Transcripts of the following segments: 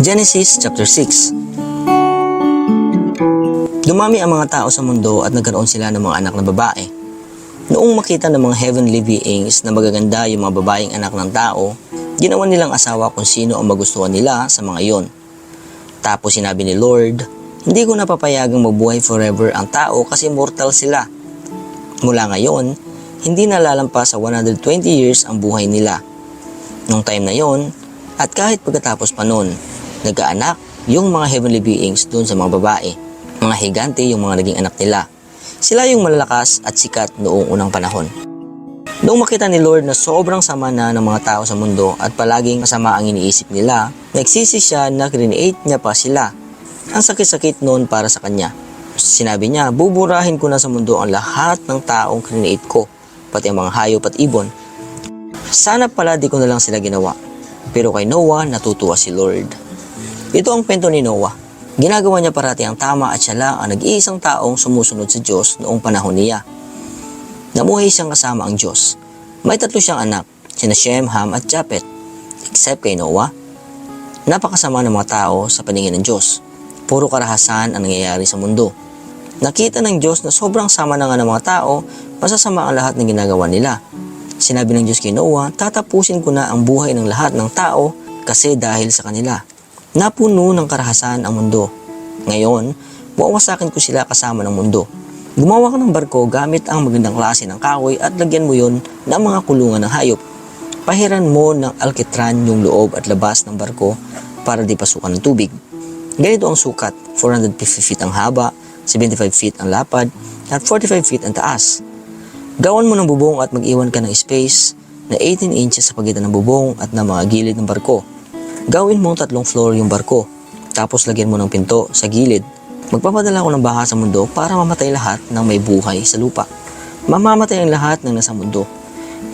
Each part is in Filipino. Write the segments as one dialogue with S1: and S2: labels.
S1: Genesis chapter 6. Dumami ang mga tao sa mundo at nagkaroon sila ng mga anak na babae. Noong makita ng mga heavenly beings na magaganda yung mga babaeng anak ng tao, ginawa nilang asawa kung sino ang magustuhan nila sa mga iyon. Tapos sinabi ni Lord, hindi ko napapayagang mabuhay forever ang tao kasi mortal sila. Mula ngayon, hindi na lalampas sa 120 years ang buhay nila. Nung time na yon, at kahit pagkatapos pa nun, nagkaanak yung mga heavenly beings dun sa mga babae. Mga higante yung mga naging anak nila. Sila yung malalakas at sikat noong unang panahon. Noong makita ni Lord na sobrang sama na ng mga tao sa mundo at palaging masama ang iniisip nila, nagsisi siya na create niya pa sila. Ang sakit-sakit noon para sa kanya. Sinabi niya, buburahin ko na sa mundo ang lahat ng taong create ko, pati ang mga hayop at ibon. Sana pala di ko na lang sila ginawa. Pero kay Noah natutuwa si Lord. Ito ang kwento ni Noah. Ginagawa niya parati ang tama at siya lang ang nag-iisang taong sumusunod sa Diyos noong panahon niya. Namuhay siyang kasama ang Diyos. May 3 siyang anak, sina Shem, Ham at Japet. Except kay Noah, napakasama ng mga tao sa paningin ng Diyos. Puro karahasan ang nangyayari sa mundo. Nakita ng Diyos na sobrang sama na nga ng mga tao, masasama ang lahat ng ginagawa nila. Sinabi ng Diyos kay Noah, tatapusin ko na ang buhay ng lahat ng tao kasi dahil sa kanila. Napuno ng karahasan ang mundo. Ngayon, wawasakin ko sila kasama ng mundo. Gumawa ka ng barko gamit ang magandang klase ng kahoy at lagyan mo yon ng mga kulungan ng hayop. Pahiran mo ng alkitran yung loob at labas ng barko para di pasukan ng tubig. Ganito ang sukat, 450 feet ang haba, 75 feet ang lapad, at 45 feet ang taas. Gawan mo ng bubong at mag-iwan ka ng space na 18 inches sa pagitan ng bubong at ng mga gilid ng barko. Gawin mong 3 floor yung barko, tapos lagyan mo ng pinto sa gilid. Magpapadala ako ng baha sa mundo para mamatay lahat ng may buhay sa lupa. Mamamatay ang lahat ng nasa mundo.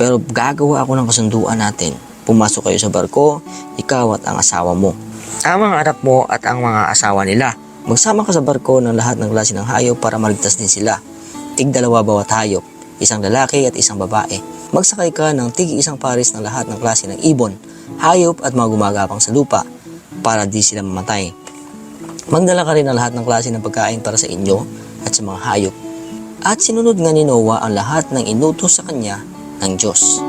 S1: Pero gagawa ako ng kasunduan natin. Pumasok kayo sa barko, ikaw at ang asawa mo. Ang mga anak mo at ang mga asawa nila. Magsama ka sa barko ng lahat ng klase ng hayop para maligtas din sila. Tig-2 bawat hayop, 1 lalaki at 1 babae. Magsakay ka ng tig-1 pares ng lahat ng klase ng ibon, hayop at mga gumagapang sa lupa para di sila mamatay. Magdala ka rin ng lahat ng klase ng pagkain para sa inyo at sa mga hayop. At sinunod nga ni Noah ang lahat ng inutos sa kanya ng Diyos.